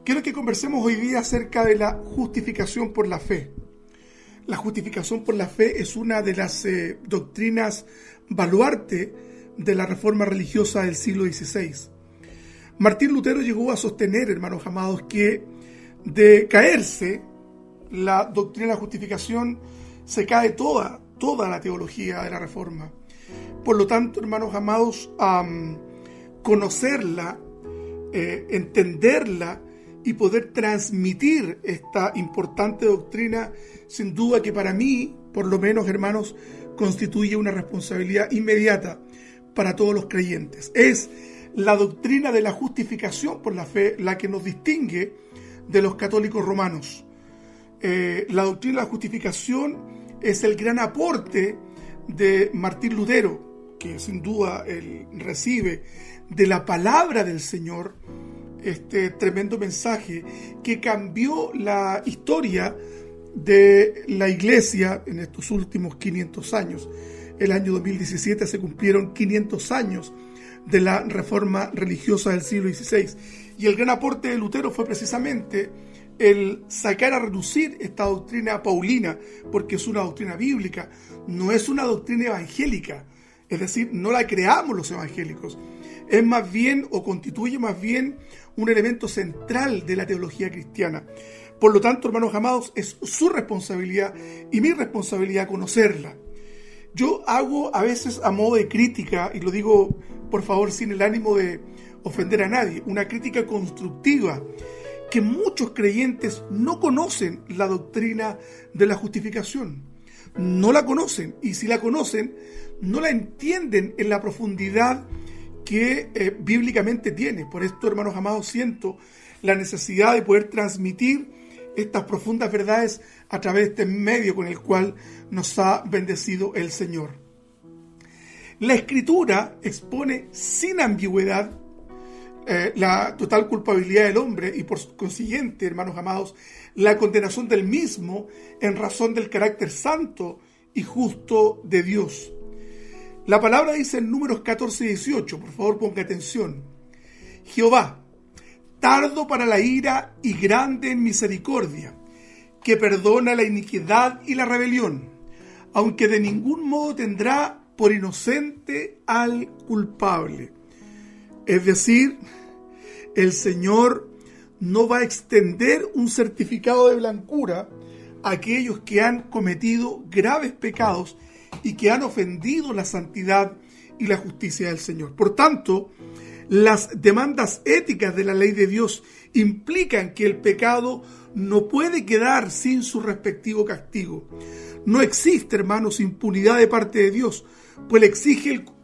Quiero que conversemos hoy día acerca de la justificación por la fe. La justificación por la fe es una de las doctrinas baluarte de la reforma religiosa del siglo XVI. Martín Lutero llegó a sostener, hermanos amados, que de caerse la doctrina de la justificación se cae toda la teología de la reforma. Por lo tanto, hermanos amados, conocerla, entenderla y poder transmitir esta importante doctrina, sin duda que para mí, por lo menos, hermanos, constituye una responsabilidad inmediata para todos los creyentes. Es la doctrina de la justificación por la fe la que nos distingue de los católicos romanos. La doctrina de la justificación es el gran aporte de Martín Lutero, que sin duda él recibe de la palabra del Señor este tremendo mensaje que cambió la historia de la Iglesia en estos últimos 500 años. El año 2017 se cumplieron 500 años de la reforma religiosa del siglo XVI. Y el gran aporte de Lutero fue precisamente el sacar a reducir esta doctrina paulina, porque es una doctrina bíblica, no es una doctrina evangélica. Es decir, no la creamos los evangélicos. Es más bien, o constituye más bien, un elemento central de la teología cristiana. Por lo tanto, hermanos amados, es su responsabilidad y mi responsabilidad conocerla. Yo hago a veces a modo de crítica, y lo digo por favor sin el ánimo de ofender a nadie, una crítica constructiva, que muchos creyentes no conocen la doctrina de la justificación. No la conocen, y si la conocen, no la entienden en la profundidad que bíblicamente tiene. Por esto, hermanos amados, siento la necesidad de poder transmitir estas profundas verdades a través de este medio con el cual nos ha bendecido el Señor. La Escritura expone sin ambigüedad la total culpabilidad del hombre y por consiguiente, hermanos amados, la condenación del mismo en razón del carácter santo y justo de Dios. La palabra dice en Números 14 y 18, por favor ponga atención. Jehová, tardo para la ira y grande en misericordia, que perdona la iniquidad y la rebelión, aunque de ningún modo tendrá por inocente al culpable. Es decir, el Señor no va a extender un certificado de blancura a aquellos que han cometido graves pecados y que han ofendido la santidad y la justicia del Señor. Por tanto, las demandas éticas de la ley de Dios implican que el pecado no puede quedar sin su respectivo castigo. No existe, hermanos, impunidad de parte de Dios, pues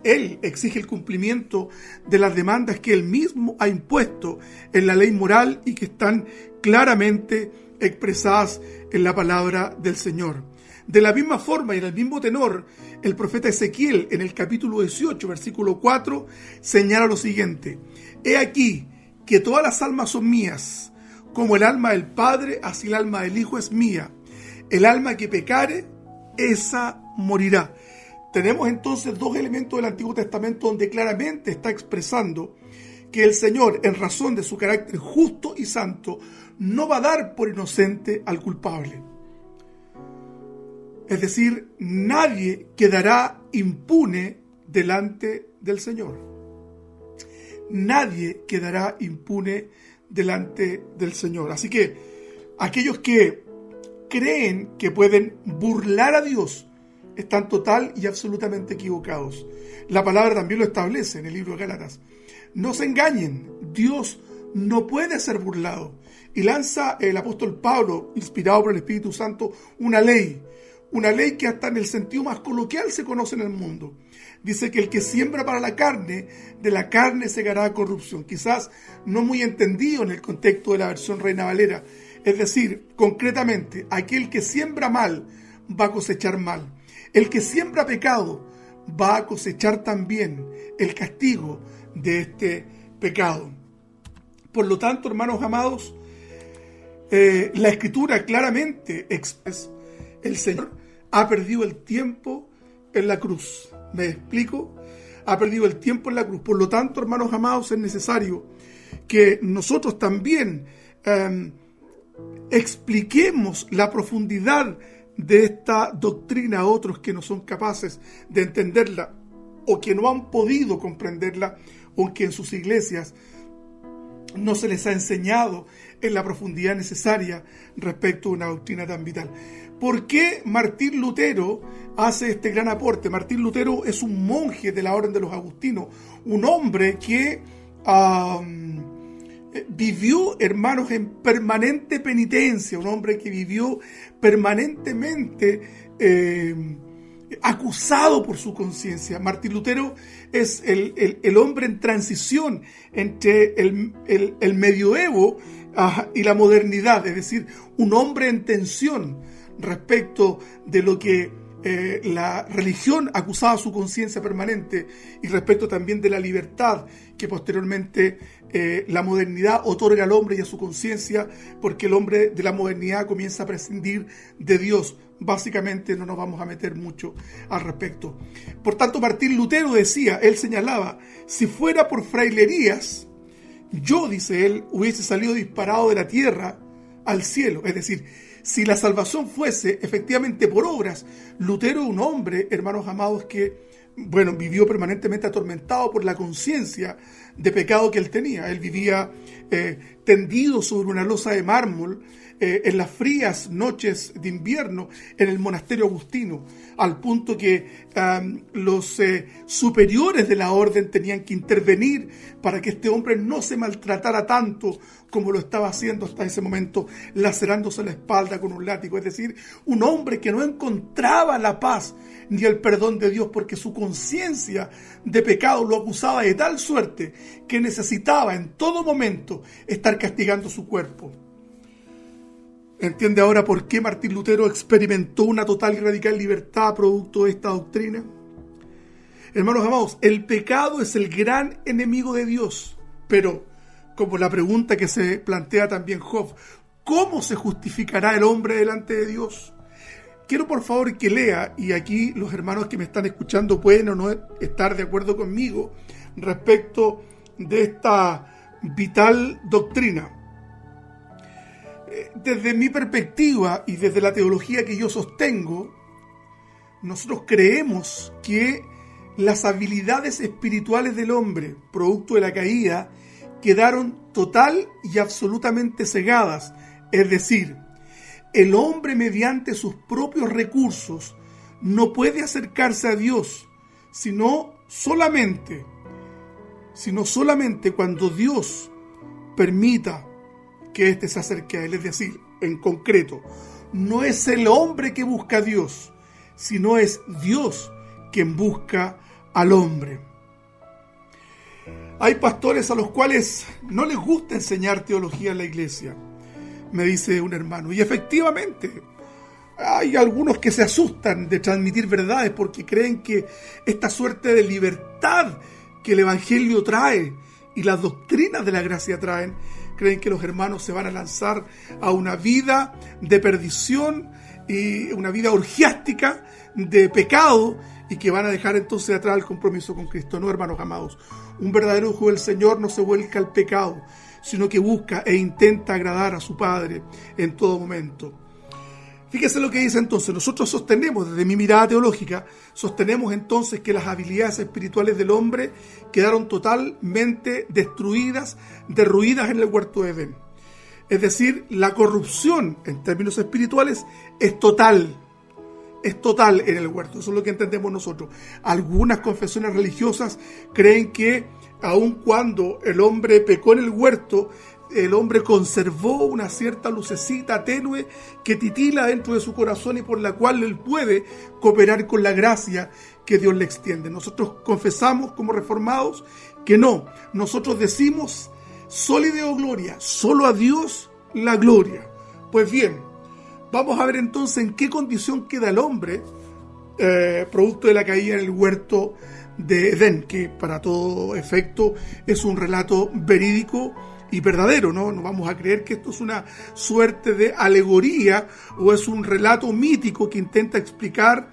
Él exige el cumplimiento de las demandas que Él mismo ha impuesto en la ley moral y que están claramente expresadas en la palabra del Señor. De la misma forma y en el mismo tenor, el profeta Ezequiel en el capítulo 18, versículo 4, señala lo siguiente: He aquí que todas las almas son mías, como el alma del Padre, así el alma del Hijo es mía. El alma que pecare, esa morirá. Tenemos entonces dos elementos del Antiguo Testamento donde claramente está expresando que el Señor, en razón de su carácter justo y santo, no va a dar por inocente al culpable. Es decir, nadie quedará impune delante del Señor. Nadie quedará impune delante del Señor. Así que aquellos que creen que pueden burlar a Dios están total y absolutamente equivocados. La palabra también lo establece en el libro de Gálatas. No se engañen, Dios no puede ser burlado. Y lanza el apóstol Pablo, inspirado por el Espíritu Santo, una ley que hasta en el sentido más coloquial se conoce en el mundo. Dice que el que siembra para la carne, de la carne segará corrupción. Quizás no muy entendido en el contexto de la versión Reina Valera. Es decir, concretamente, aquel que siembra mal va a cosechar mal. El que siembra pecado va a cosechar también el castigo de este pecado. Por lo tanto, hermanos amados, la Escritura claramente expresa: el Señor ha perdido el tiempo en la cruz. ¿Me explico? Ha perdido el tiempo en la cruz. Por lo tanto, hermanos amados, es necesario que nosotros también expliquemos la profundidad de esta doctrina a otros que no son capaces de entenderla o que no han podido comprenderla, o que en sus iglesias no se les ha enseñado en la profundidad necesaria respecto a una doctrina tan vital. ¿Por qué Martín Lutero hace este gran aporte? Martín Lutero es un monje de la Orden de los Agustinos, un hombre que vivió, hermanos, en permanente penitencia, un hombre que vivió permanentemente acusado por su conciencia. Martín Lutero es el hombre en transición entre el medioevo y la modernidad, es decir, un hombre en tensión respecto de lo que la religión acusaba su conciencia permanente y respecto también de la libertad que posteriormente la modernidad otorga al hombre y a su conciencia, porque el hombre de la modernidad comienza a prescindir de Dios. Básicamente no nos vamos a meter mucho al respecto. Por tanto, Martín Lutero decía, él señalaba, si fuera por frailerías, yo, dice él, hubiese salido disparado de la tierra al cielo. Es decir, si la salvación fuese efectivamente por obras, Lutero, un hombre, hermanos amados, que vivió permanentemente atormentado por la conciencia de pecado que él tenía. Él vivía tendido sobre una losa de mármol en las frías noches de invierno en el monasterio agustino, al punto que los superiores de la orden tenían que intervenir para que este hombre no se maltratara tanto como lo estaba haciendo hasta ese momento, lacerándose la espalda con un látigo. Es decir, un hombre que no encontraba la paz ni el perdón de Dios, porque su conciencia de pecado lo acusaba de tal suerte que necesitaba en todo momento estar castigando su cuerpo. ¿Entiende ahora por qué Martín Lutero experimentó una total y radical libertad producto de esta doctrina? Hermanos amados, el pecado es el gran enemigo de Dios, pero como la pregunta que se plantea también Job, ¿cómo se justificará el hombre delante de Dios? Quiero por favor que lea, y aquí los hermanos que me están escuchando pueden o no estar de acuerdo conmigo respecto de esta vital doctrina. Desde mi perspectiva y desde la teología que yo sostengo, nosotros creemos que las habilidades espirituales del hombre, producto de la caída, quedaron total y absolutamente cegadas. Es decir, el hombre mediante sus propios recursos no puede acercarse a Dios, sino solamente cuando Dios permita que éste se acerque a él. Es decir, en concreto, no es el hombre que busca a Dios, sino es Dios quien busca al hombre. Hay pastores a los cuales no les gusta enseñar teología en la iglesia, me dice un hermano, y efectivamente hay algunos que se asustan de transmitir verdades porque creen que esta suerte de libertad que el Evangelio trae y las doctrinas de la gracia traen, creen que los hermanos se van a lanzar a una vida de perdición y una vida orgiástica de pecado y que van a dejar entonces atrás el compromiso con Cristo. No, hermanos amados, un verdadero hijo del Señor no se vuelca al pecado, sino que busca e intenta agradar a su Padre en todo momento. Fíjese lo que dice entonces. Nosotros sostenemos, desde mi mirada teológica, sostenemos entonces que las habilidades espirituales del hombre quedaron totalmente destruidas, derruidas en el huerto de Edén. Es decir, la corrupción en términos espirituales es total en el huerto. Eso es lo que entendemos nosotros. Algunas confesiones religiosas creen que aun cuando el hombre pecó en el huerto, el hombre conservó una cierta lucecita tenue que titila dentro de su corazón y por la cual él puede cooperar con la gracia que Dios le extiende. Nosotros confesamos como reformados que no. Nosotros decimos soli Deo gloria, solo a Dios la gloria. Pues bien, vamos a ver entonces en qué condición queda el hombre producto de la caída en el huerto de Edén, que para todo efecto es un relato verídico y verdadero, ¿no? No vamos a creer que esto es una suerte de alegoría o es un relato mítico que intenta explicar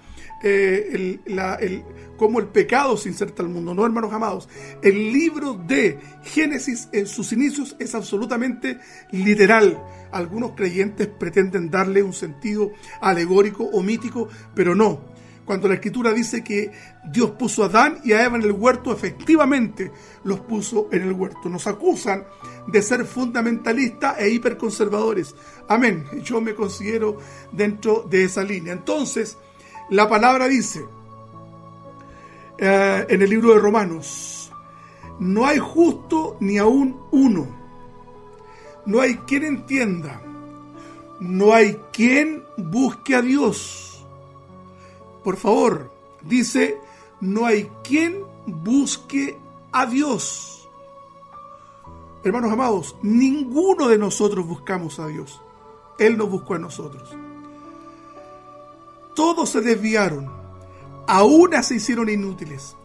cómo el pecado se inserta al mundo. No, hermanos amados, el libro de Génesis en sus inicios es absolutamente literal. Algunos creyentes pretenden darle un sentido alegórico o mítico, pero no. Cuando la Escritura dice que Dios puso a Adán y a Eva en el huerto, efectivamente los puso en el huerto. Nos acusan de ser fundamentalistas e hiperconservadores. Amén. Yo me considero dentro de esa línea. Entonces, la palabra dice en el libro de Romanos: no hay justo ni aún uno. No hay quien entienda. No hay quien busque a Dios. Por favor, dice, no hay quien busque a Dios. Hermanos amados, ninguno de nosotros buscamos a Dios. Él nos buscó a nosotros. Todos se desviaron, a una se hicieron inútiles.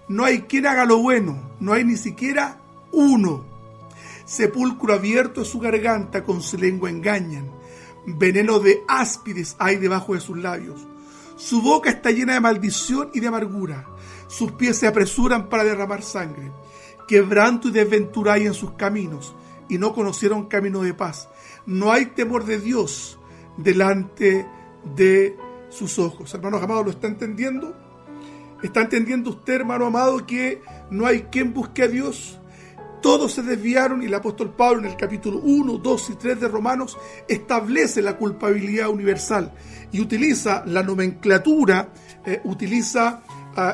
No hay quien haga lo bueno, no hay ni siquiera uno. Sepulcro abierto es su garganta, con su lengua engañan. Veneno de áspides hay debajo de sus labios. Su boca está llena de maldición y de amargura. Sus pies se apresuran para derramar sangre. Quebranto y desventura hay en sus caminos, y no conocieron camino de paz. No hay temor de Dios delante de sus ojos. Hermanos amados, ¿lo está entendiendo? ¿Está entendiendo usted, hermano amado, que no hay quien busque a Dios? Todos se desviaron, y el apóstol Pablo en el capítulo 1, 2 y 3 de Romanos establece la culpabilidad universal y utiliza la nomenclatura, utiliza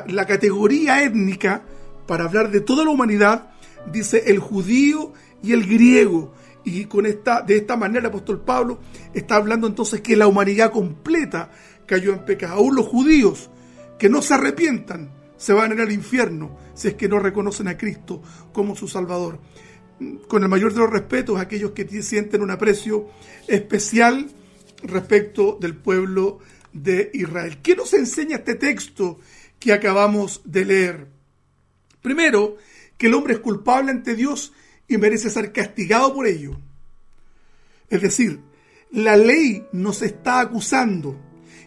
la categoría étnica para hablar de toda la humanidad. Dice el judío y el griego, y de esta manera el apóstol Pablo está hablando entonces que la humanidad completa cayó en pecado. Aún los judíos que no se arrepientan se van a ir al infierno si es que no reconocen a Cristo como su Salvador. Con el mayor de los respetos a aquellos que sienten un aprecio especial respecto del pueblo de Israel. ¿Qué nos enseña este texto que acabamos de leer? Primero, que el hombre es culpable ante Dios y merece ser castigado por ello. Es decir, la ley nos está acusando.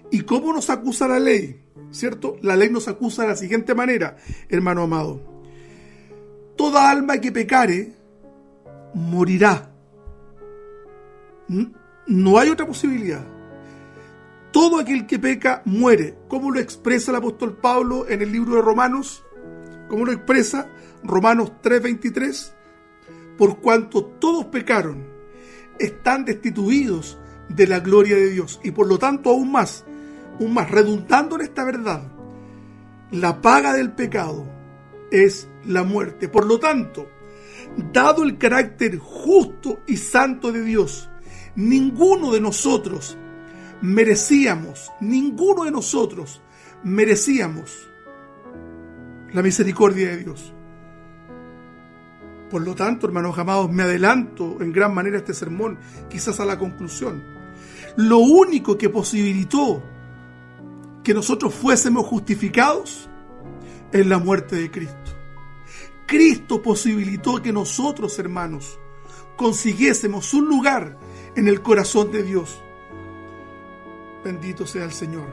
¿Y cómo nos acusa la ley? ¿Cierto? La ley nos acusa de la siguiente manera, hermano amado: toda alma que pecare morirá. No hay otra posibilidad. Todo aquel que peca muere. ¿Cómo lo expresa el apóstol Pablo en el libro de Romanos? ¿Cómo lo expresa? Romanos 3:23. Por cuanto todos pecaron, están destituidos de la gloria de Dios. Y por lo tanto, aún más, redundando en esta verdad, la paga del pecado es la muerte. Por lo tanto, dado el carácter justo y santo de Dios, ninguno de nosotros merecíamos la misericordia de Dios. Por lo tanto, hermanos amados, me adelanto en gran manera a este sermón, quizás a la conclusión. Lo único que posibilitó que nosotros fuésemos justificados es la muerte de Cristo. Cristo posibilitó que nosotros, hermanos, consiguiésemos un lugar en el corazón de Dios. Bendito sea el Señor.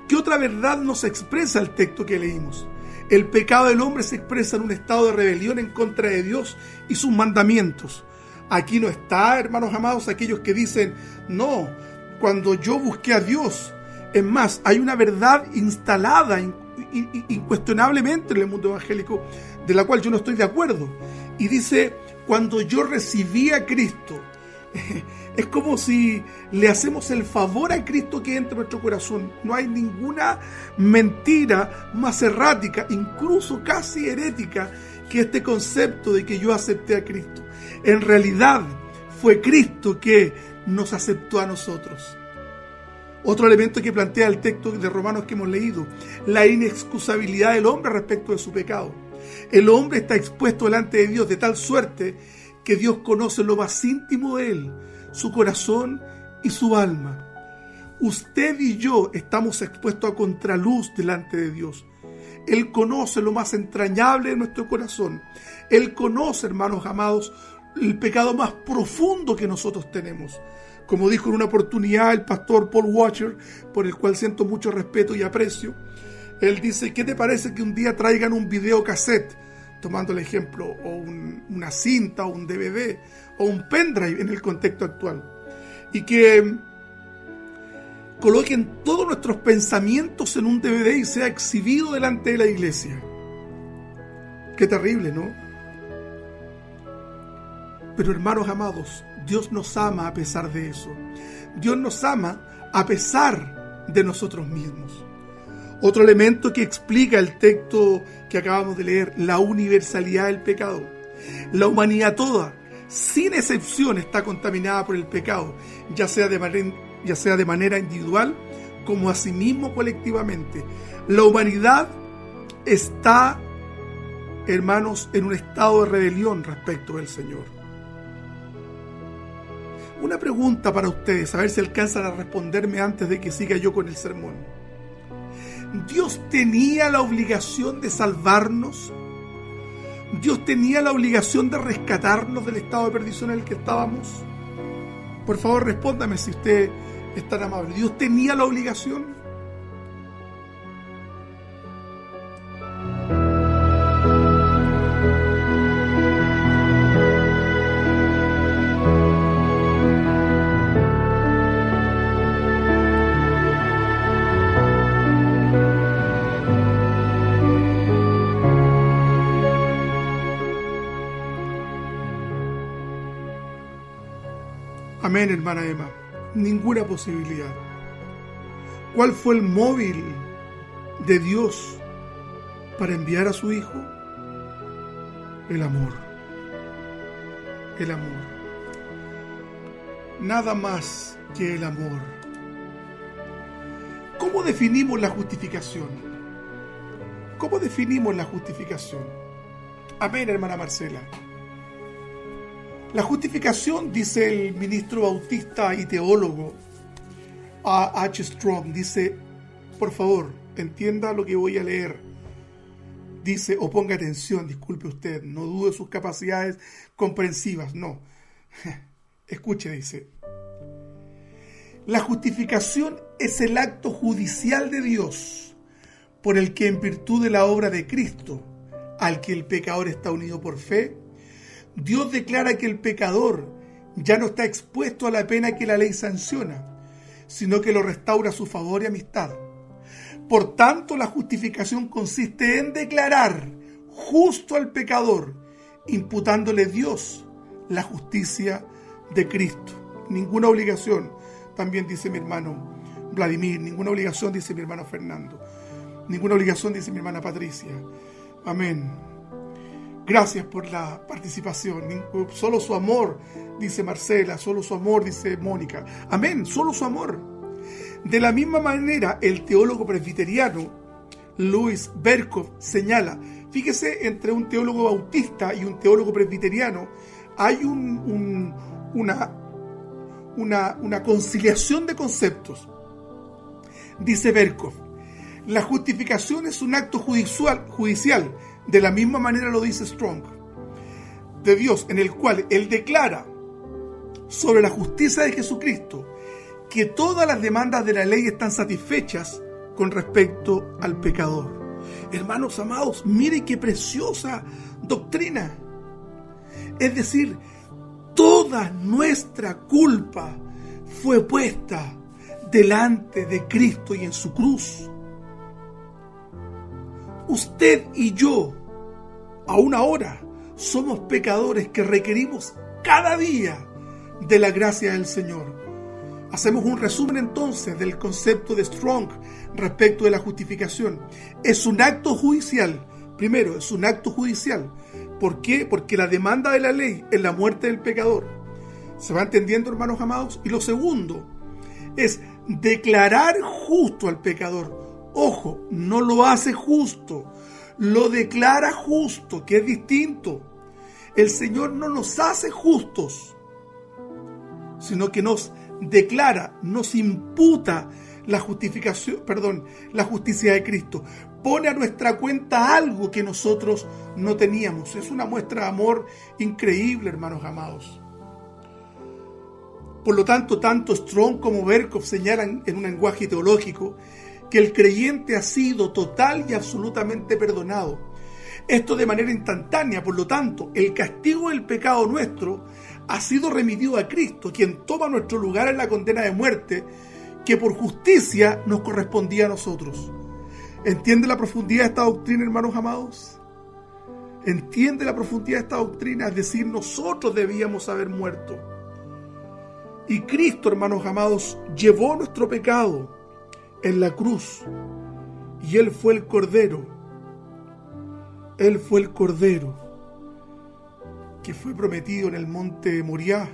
¿Qué otra verdad nos expresa el texto que leímos? El pecado del hombre se expresa en un estado de rebelión en contra de Dios y sus mandamientos. Aquí no está, hermanos amados, aquellos que dicen, no, cuando yo busqué a Dios. Es más, hay una verdad instalada incuestionablemente en el mundo evangélico de la cual yo no estoy de acuerdo. Y dice, cuando yo recibí a Cristo. Es como si le hacemos el favor a Cristo que entra en nuestro corazón. No hay ninguna mentira más errática, incluso casi herética, que este concepto de que yo acepté a Cristo. En realidad fue Cristo que nos aceptó a nosotros. Otro elemento que plantea el texto de Romanos que hemos leído: la inexcusabilidad del hombre respecto de su pecado. El hombre está expuesto delante de Dios de tal suerte que Dios conoce lo más íntimo de él, su corazón y su alma. Usted y yo estamos expuestos a contraluz delante de Dios. Él conoce lo más entrañable de nuestro corazón. Él conoce, hermanos amados, el pecado más profundo que nosotros tenemos. Como dijo en una oportunidad el pastor Paul Washer, por el cual siento mucho respeto y aprecio, él dice: ¿qué te parece que un día traigan un videocassette, tomando el ejemplo, o una cinta, o un DVD, o un pendrive en el contexto actual, y que coloquen todos nuestros pensamientos en un DVD y sea exhibido delante de la iglesia? Qué terrible, ¿no? Pero hermanos amados, Dios nos ama a pesar de eso. Dios nos ama a pesar de nosotros mismos. Otro elemento que explica el texto que acabamos de leer: la universalidad del pecado. La humanidad toda, sin excepción, está contaminada por el pecado, ya sea de manera individual como asimismo colectivamente. La humanidad está, hermanos, en un estado de rebelión respecto del Señor. Una pregunta para ustedes, a ver si alcanzan a responderme antes de que siga yo con el sermón. ¿Dios tenía la obligación de salvarnos? ¿Dios tenía la obligación de rescatarnos del estado de perdición en el que estábamos? Por favor, respóndame si usted es tan amable. ¿Dios tenía la obligación? Amén, hermana Emma. Ninguna posibilidad. ¿Cuál fue el móvil de Dios para enviar a su Hijo? El amor. El amor. Nada más que el amor. ¿Cómo definimos la justificación? ¿Cómo definimos la justificación? Amén, hermana Marcela. La justificación, dice el ministro bautista y teólogo A. H. Strong, dice, por favor, entienda lo que voy a leer. Dice, o ponga atención, disculpe usted, no dude sus capacidades comprensivas, no. Escuche, dice. La justificación es el acto judicial de Dios, por el que en virtud de la obra de Cristo, al que el pecador está unido por fe, Dios declara que el pecador ya no está expuesto a la pena que la ley sanciona, sino que lo restaura a su favor y amistad. Por tanto, la justificación consiste en declarar justo al pecador, imputándole Dios la justicia de Cristo. Ninguna obligación, también dice mi hermano Vladimir, ninguna obligación, dice mi hermano Fernando, ninguna obligación, dice mi hermana Patricia. Amén. Gracias por la participación. Solo su amor, dice Marcela. Solo su amor, dice Mónica. Amén, solo su amor. De la misma manera, el teólogo presbiteriano Louis Berkhoff señala, fíjese, entre un teólogo bautista y un teólogo presbiteriano hay una conciliación de conceptos. Dice Berkhoff, la justificación es un acto judicial, de la misma manera lo dice Strong, de Dios, en el cual Él declara sobre la justicia de Jesucristo que todas las demandas de la ley están satisfechas con respecto al pecador. Hermanos amados, miren qué preciosa doctrina. Es decir, toda nuestra culpa fue puesta delante de Cristo y en su cruz. Usted y yo, aún ahora, somos pecadores que requerimos cada día de la gracia del Señor. Hacemos un resumen entonces del concepto de Strong respecto de la justificación. Es un acto judicial. Primero, es un acto judicial. ¿Por qué? Porque la demanda de la ley es la muerte del pecador. ¿Se va entendiendo, hermanos amados? Y lo segundo es declarar justo al pecador. Ojo, no lo hace justo, lo declara justo, que es distinto. El Señor no nos hace justos, sino que nos declara, nos imputa la justicia de Cristo. Pone a nuestra cuenta algo que nosotros no teníamos. Es una muestra de amor increíble, hermanos amados. Por lo tanto Strong como Berkov señalan en un lenguaje teológico que el creyente ha sido total y absolutamente perdonado. Esto de manera instantánea. Por lo tanto, el castigo del pecado nuestro ha sido remitido a Cristo, quien toma nuestro lugar en la condena de muerte que por justicia nos correspondía a nosotros. ¿Entiende la profundidad de esta doctrina, hermanos amados? ¿Entiende la profundidad de esta doctrina? Es decir, nosotros debíamos haber muerto. Y Cristo, hermanos amados, llevó nuestro pecado en la cruz. Y Él fue el Cordero. Él fue el Cordero que fue prometido en el monte Moriah,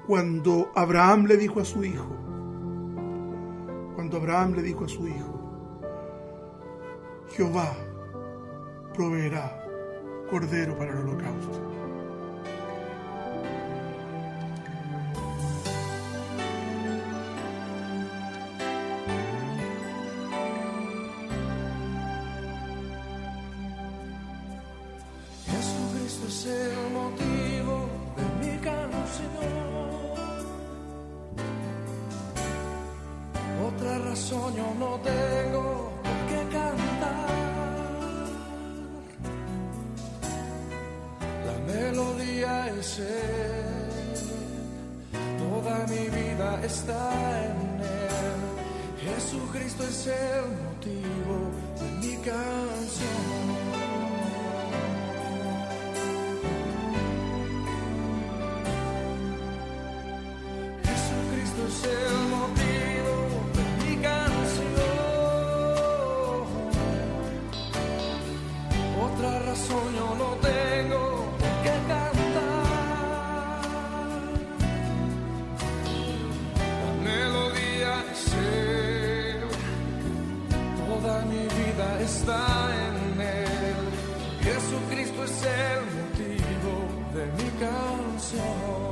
cuando Abraham le dijo a su hijo, Jehová proveerá cordero para el holocausto. Jesucristo es el motivo de mi canción. Otra razón yo no tengo que cantar. La melodía es Él, toda mi vida está en Él. Jesucristo es el motivo de mi canción. Jesucristo es el motivo de mi canción. Otra razón yo no tengo que cantar. La melodía es Él, toda mi vida está en Él. Jesucristo es el motivo de mi canción.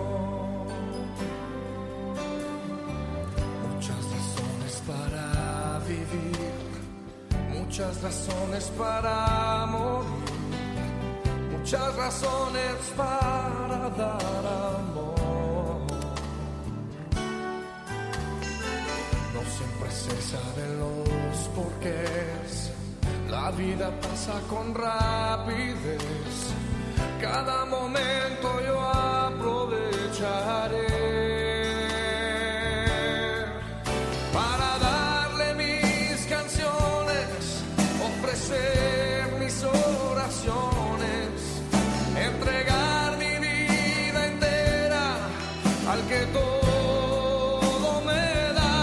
Muchas razones para vivir, muchas razones para morir, muchas razones para dar amor. No siempre se saben los porqués, la vida pasa con rapidez. Cada momento yo aprovecharé para darle mis canciones, ofrecer mis oraciones, entregar mi vida entera al que todo me da.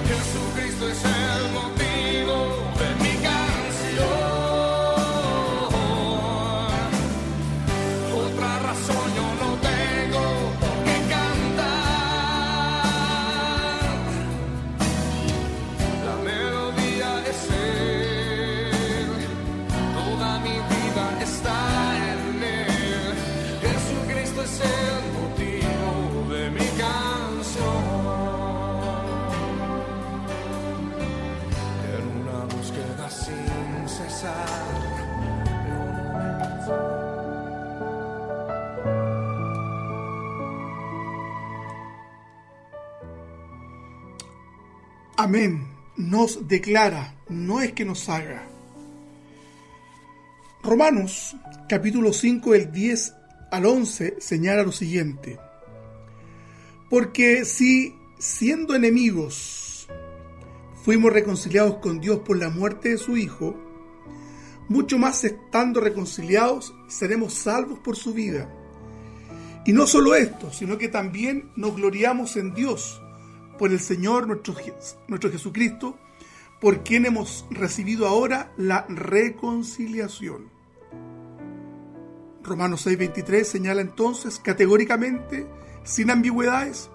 Jesucristo es el motivo de mi canción. Otra razón yo no tengo que cantar. La melodía es Él, toda mi vida está en Él. Jesucristo es el motivo de mi canción. En una búsqueda sin cesar, yo no me canso. Amén. Nos declara, no es que nos haga. Romanos, capítulo 5, del 10 al 11, señala lo siguiente. Porque si, siendo enemigos, fuimos reconciliados con Dios por la muerte de su Hijo, mucho más estando reconciliados, seremos salvos por su vida. Y no solo esto, sino que también nos gloriamos en Dios, por el Señor nuestro Jesucristo, por quien hemos recibido ahora la reconciliación. Romanos 6:23 señala entonces categóricamente, sin ambigüedades,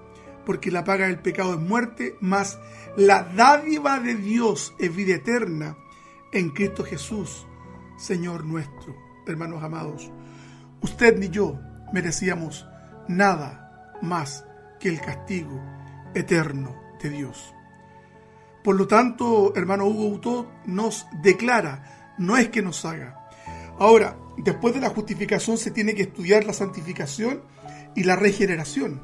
porque la paga del pecado es muerte, mas la dádiva de Dios es vida eterna en Cristo Jesús, Señor nuestro. Hermanos amados, usted ni yo merecíamos nada más que el castigo eterno de Dios. Por lo tanto, hermano Hugo Boutot nos declara, no es que nos haga. Ahora, después de la justificación se tiene que estudiar la santificación y la regeneración.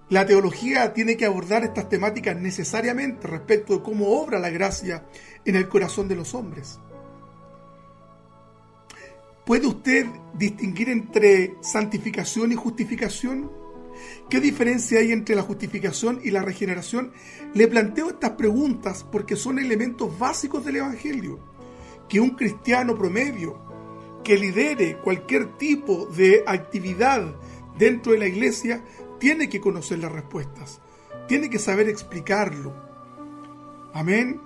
La teología tiene que abordar estas temáticas necesariamente respecto de cómo obra la gracia en el corazón de los hombres. ¿Puede usted distinguir entre santificación y justificación? ¿Qué diferencia hay entre la justificación y la regeneración? Le planteo estas preguntas porque son elementos básicos del Evangelio, que un cristiano promedio que lidere cualquier tipo de actividad dentro de la iglesia tiene que conocer las respuestas, tiene que saber explicarlo. Amén.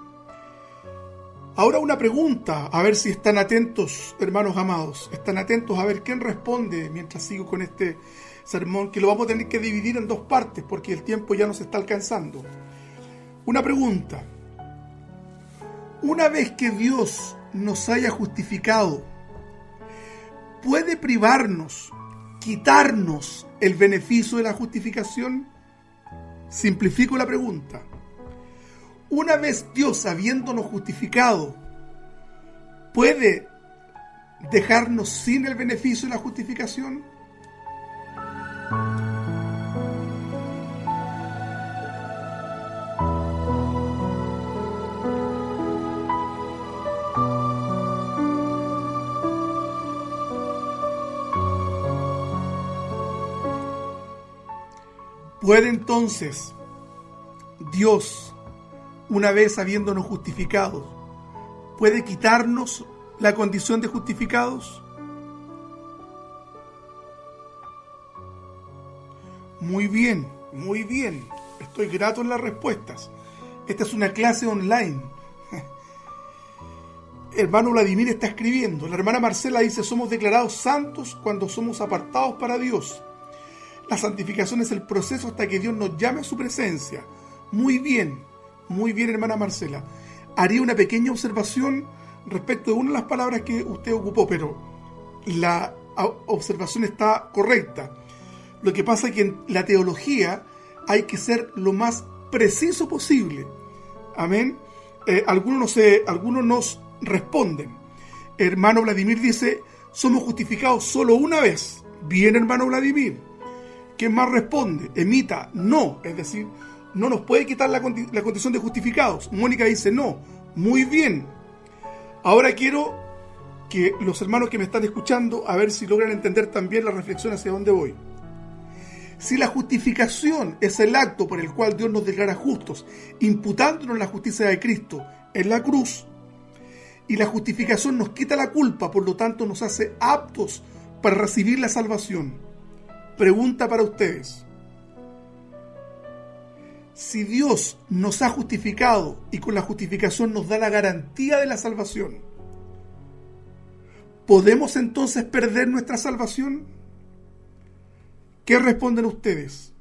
Ahora una pregunta, a ver si están atentos, hermanos amados, están atentos a ver quién responde mientras sigo con este sermón, que lo vamos a tener que dividir en dos partes porque el tiempo ya nos está alcanzando. Una pregunta. Una vez que Dios nos haya justificado, ¿puede privarnos, quitarnos el beneficio de la justificación? Simplifico la pregunta. Una vez Dios, habiéndonos justificado, ¿puede dejarnos sin el beneficio de la justificación? ¿Puede entonces Dios, una vez habiéndonos justificados, puede quitarnos la condición de justificados? Muy bien, muy bien. Estoy grato en las respuestas. Esta es una clase online. Hermano Vladimir está escribiendo. La hermana Marcela dice, somos declarados santos cuando somos apartados para Dios. La santificación es el proceso hasta que Dios nos llame a su presencia. Muy bien, hermana Marcela. Haría una pequeña observación respecto de una de las palabras que usted ocupó, pero la observación está correcta. Lo que pasa es que en la teología hay que ser lo más preciso posible. Amén. Algunos nos responden. Hermano Vladimir dice, somos justificados solo una vez. Bien, hermano Vladimir. ¿Quién más responde? Emita, no. Es decir, no nos puede quitar la condición de justificados. Mónica dice, no. Muy bien. Ahora quiero que los hermanos que me están escuchando, a ver si logran entender también la reflexión hacia dónde voy. Si la justificación es el acto por el cual Dios nos declara justos, imputándonos la justicia de Cristo en la cruz, y la justificación nos quita la culpa, por lo tanto nos hace aptos para recibir la salvación. Pregunta para ustedes. Si Dios nos ha justificado y con la justificación nos da la garantía de la salvación, ¿podemos entonces perder nuestra salvación? ¿Qué responden ustedes?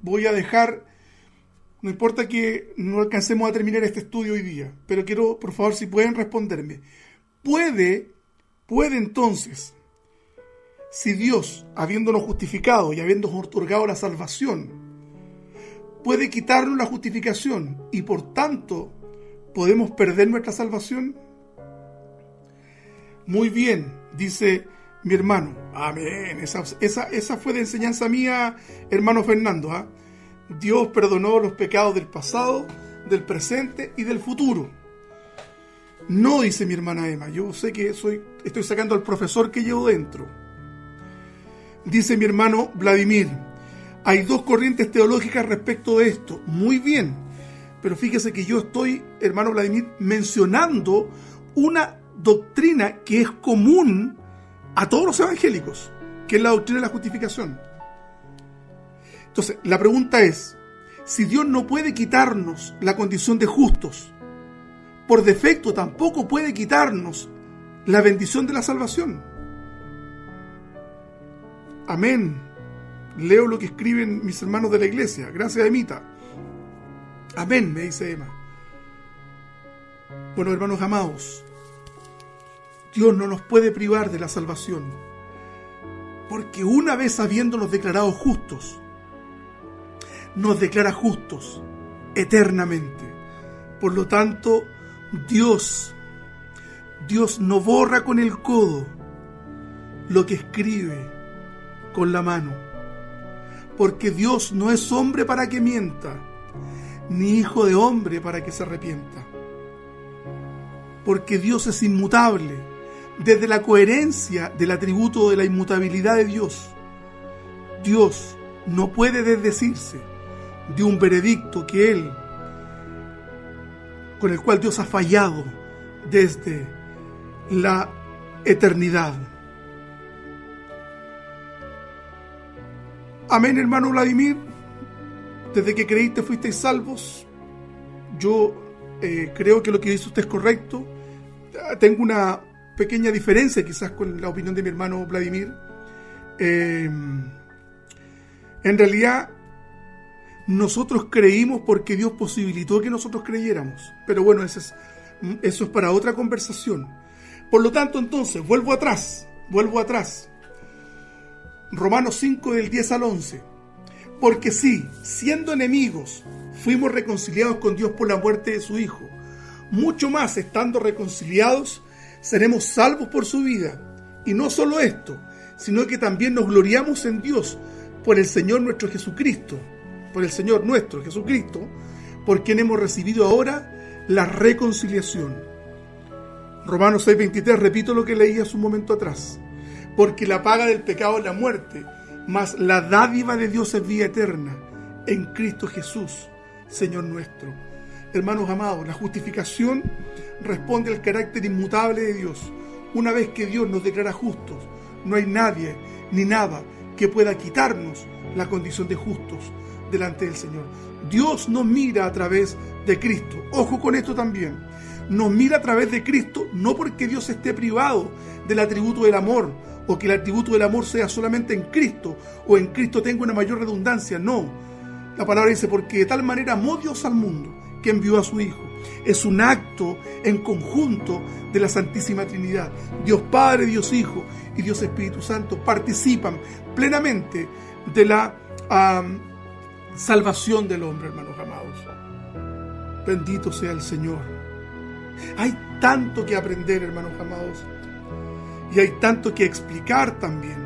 Voy a dejar, no importa que no alcancemos a terminar este estudio hoy día, pero quiero, por favor, si pueden responderme. ¿Puede entonces, si Dios, habiéndonos justificado y habiéndonos otorgado la salvación, puede quitarnos la justificación y por tanto podemos perder nuestra salvación? Muy bien, dice mi hermano. Amén. Esa fue de enseñanza mía, hermano Fernando. Dios perdonó los pecados del pasado, del presente y del futuro. No, dice mi hermana Emma. Yo sé que estoy sacando al profesor que llevo dentro. Dice mi hermano Vladimir. Hay dos corrientes teológicas respecto de esto. Muy bien. Pero fíjese que yo estoy, hermano Vladimir, mencionando una doctrina que es común a todos los evangélicos, que es la doctrina de la justificación. Entonces, la pregunta es, si Dios no puede quitarnos la condición de justos, por defecto tampoco puede quitarnos la bendición de la salvación. Amén. Leo lo que escriben mis hermanos de la iglesia. Gracias, Emita. Amén, me dice Emma. Bueno, hermanos amados, Dios no nos puede privar de la salvación. Porque una vez habiéndonos declarado justos, nos declara justos eternamente. Por lo tanto, Dios no borra con el codo lo que escribe con la mano. Porque Dios no es hombre para que mienta, ni hijo de hombre para que se arrepienta. Porque Dios es inmutable. Desde la coherencia del atributo de la inmutabilidad de Dios, Dios no puede desdecirse de un veredicto con el cual Dios ha fallado desde la eternidad. Amén, hermano Vladimir. Desde que creíste fuisteis salvos. Yo creo que lo que dice usted es correcto. Tengo una pequeña diferencia quizás con la opinión de mi hermano Vladimir. En realidad, nosotros creímos porque Dios posibilitó que nosotros creyéramos. Pero bueno, eso es para otra conversación. Por lo tanto, entonces, vuelvo atrás. Romanos 5 del 10 al 11. Porque si, siendo enemigos, fuimos reconciliados con Dios por la muerte de su Hijo, mucho más estando reconciliados, seremos salvos por su vida. Y no solo esto, sino que también nos gloriamos en Dios por el Señor nuestro Jesucristo, por quien hemos recibido ahora la reconciliación. Romanos 6:23, repito lo que leí hace un momento atrás. Porque la paga del pecado es la muerte, mas la dádiva de Dios es vida eterna en Cristo Jesús, Señor nuestro. Hermanos amados, la justificación responde al carácter inmutable de Dios. Una vez que Dios nos declara justos, no hay nadie ni nada que pueda quitarnos la condición de justos delante del Señor. Dios nos mira a través de Cristo. Ojo con esto también. Nos mira a través de Cristo no porque Dios esté privado del atributo del amor, o que el atributo del amor sea solamente en Cristo, o en Cristo tenga una mayor redundancia. No. La palabra dice, porque de tal manera amó Dios al mundo, que envió a su Hijo. Es un acto en conjunto de la Santísima Trinidad. Dios Padre, Dios Hijo y Dios Espíritu Santo participan plenamente de la salvación del hombre, hermanos amados. Bendito sea el Señor. Hay tanto que aprender, hermanos amados, y hay tanto que explicar también.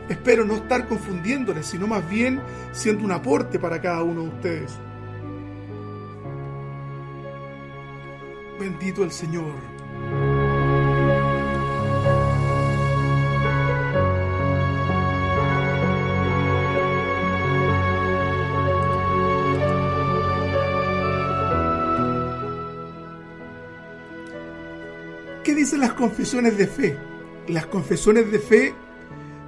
Espero no estar confundiéndoles, sino más bien siendo un aporte para cada uno de ustedes. Bendito el Señor. ¿Qué dicen las confesiones de fe? Las confesiones de fe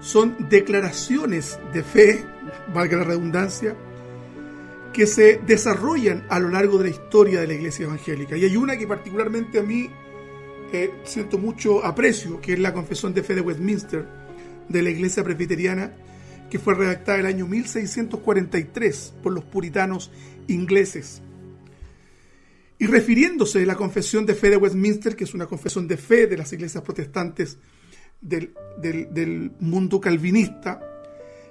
son declaraciones de fe, valga la redundancia, que se desarrollan a lo largo de la historia de la Iglesia Evangélica. Y hay una que particularmente a mí siento mucho aprecio, que es la Confesión de Fe de Westminster, de la Iglesia Presbiteriana, que fue redactada en el año 1643 por los puritanos ingleses. Y refiriéndose a la Confesión de Fe de Westminster, que es una confesión de fe de las iglesias protestantes del mundo calvinista,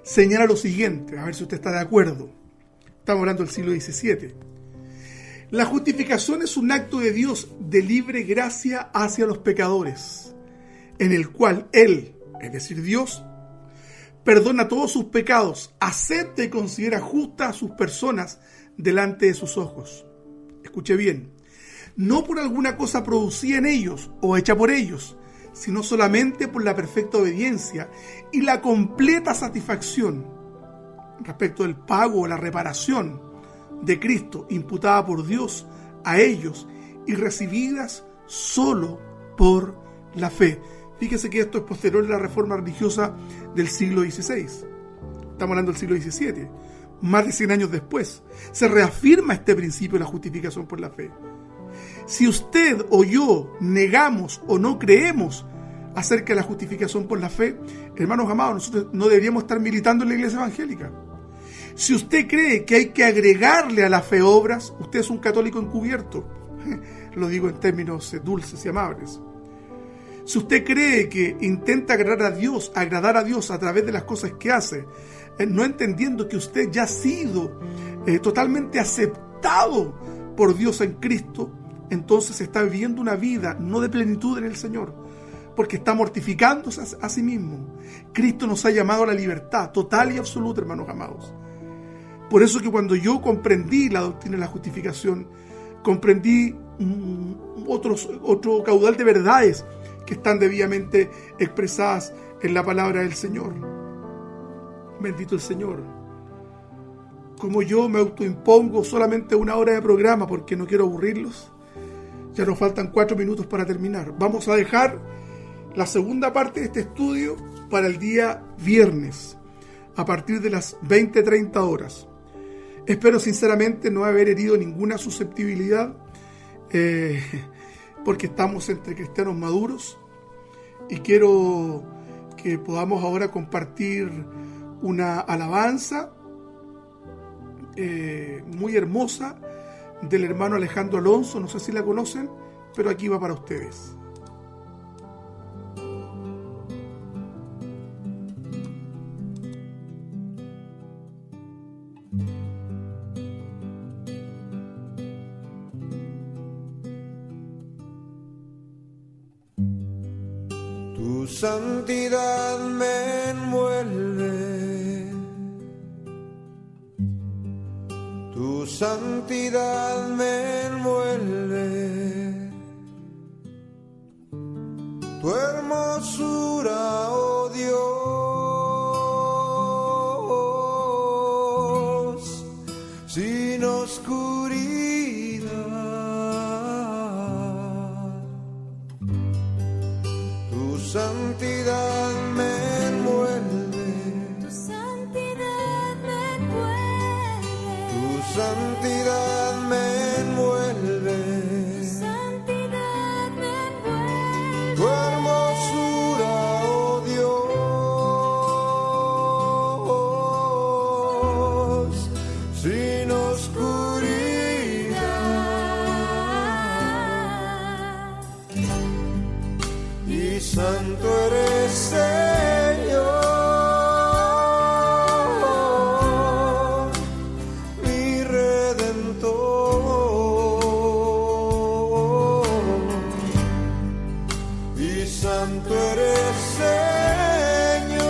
señala lo siguiente, a ver si usted está de acuerdo. Estamos hablando del siglo XVII. La justificación es un acto de Dios de libre gracia hacia los pecadores, en el cual Él, es decir, Dios, perdona todos sus pecados, acepta y considera justas a sus personas delante de sus ojos. Escuche bien, no por alguna cosa producida en ellos o hecha por ellos, sino solamente por la perfecta obediencia y la completa satisfacción respecto del pago o la reparación de Cristo imputada por Dios a ellos y recibidas solo por la fe. Fíjese que esto es posterior a la reforma religiosa del siglo XVI. Estamos hablando del siglo XVII. Más de 100 años después, se reafirma este principio de la justificación por la fe. Si usted o yo negamos o no creemos acerca de la justificación por la fe, hermanos amados, nosotros no deberíamos estar militando en la iglesia evangélica. Si usted cree que hay que agregarle a la fe obras, usted es un católico encubierto. Lo digo en términos dulces y amables. Si usted cree que intenta agradar a Dios a través de las cosas que hace, no entendiendo que usted ya ha sido totalmente aceptado por Dios en Cristo, entonces está viviendo una vida no de plenitud en el Señor, porque está mortificándose a sí mismo. Cristo nos ha llamado a la libertad total y absoluta, hermanos amados. Por eso que cuando yo comprendí la doctrina de la justificación, comprendí otro caudal de verdades que están debidamente expresadas en la palabra del Señor. Bendito el Señor. Como yo me autoimpongo solamente 1 hora de programa porque no quiero aburrirlos, ya nos faltan 4 minutos para terminar. Vamos a dejar la segunda parte de este estudio para el día viernes, a partir de las 20:30 horas. Espero sinceramente no haber herido ninguna susceptibilidad, porque estamos entre cristianos maduros, y quiero que podamos ahora compartir una alabanza muy hermosa del hermano Alejandro Alonso. No sé si la conocen, pero aquí va para ustedes. Tu santidad me envuelve, tu santidad me envuelve, tu hermosura, oh Dios, sin oscuridad. Tu santidad me envuelve, tu santidad me envuelve, tu santidad me envuelve, tu santidad me envuelve, tu hermosura, oh Dios, sin oscuridad. Y santo eres, Señor, mi Redentor. Y santo eres, Señor,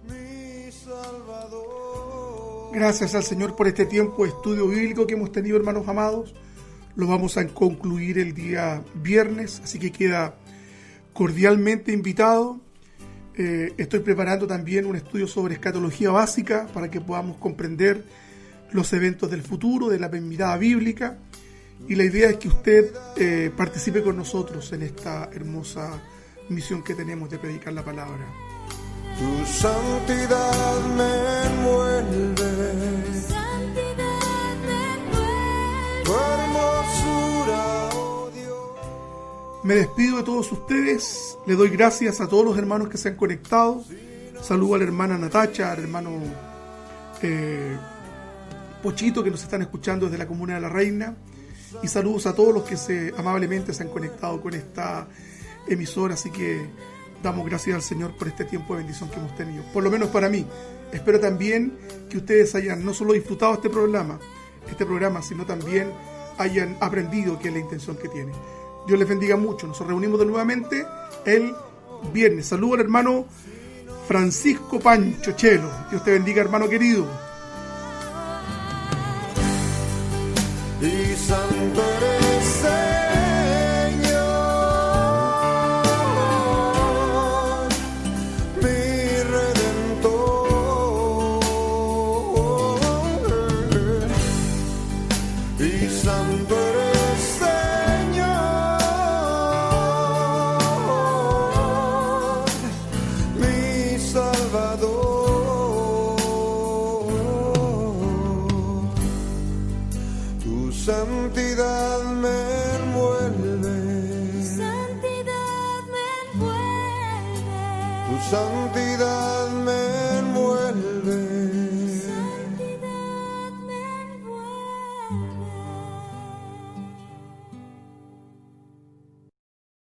mi Salvador. Gracias al Señor por este tiempo de estudio bíblico que hemos tenido, hermanos amados. Lo vamos a concluir el día viernes, así que queda cordialmente invitado. Estoy preparando también un estudio sobre escatología básica para que podamos comprender los eventos del futuro, de la mirada bíblica. Y la idea es que usted participe con nosotros en esta hermosa misión que tenemos de predicar la palabra. Tu santidad me envuelve, tu santidad me envuelve, tu hermosura, oh Dios. Me despido de todos ustedes, le doy gracias a todos los hermanos que se han conectado. Saludo a la hermana Natacha, al hermano Pochito, que nos están escuchando desde la Comuna de la Reina, y saludos a todos los que amablemente se han conectado con esta emisora. Así que damos gracias al Señor por este tiempo de bendición que hemos tenido, por lo menos para mí. Espero también que ustedes hayan no solo disfrutado este programa, sino también hayan aprendido qué es la intención que tiene. Dios les bendiga mucho. Nos reunimos de nuevamente el viernes. Saludo al hermano Francisco Pancho Chelo. Dios te bendiga, hermano querido. Y santo eres, Señor, mi Redentor. Y santo eres, Señor, mi Salvador. Tu santidad me envuelve, tu santidad me envuelve, tu santidad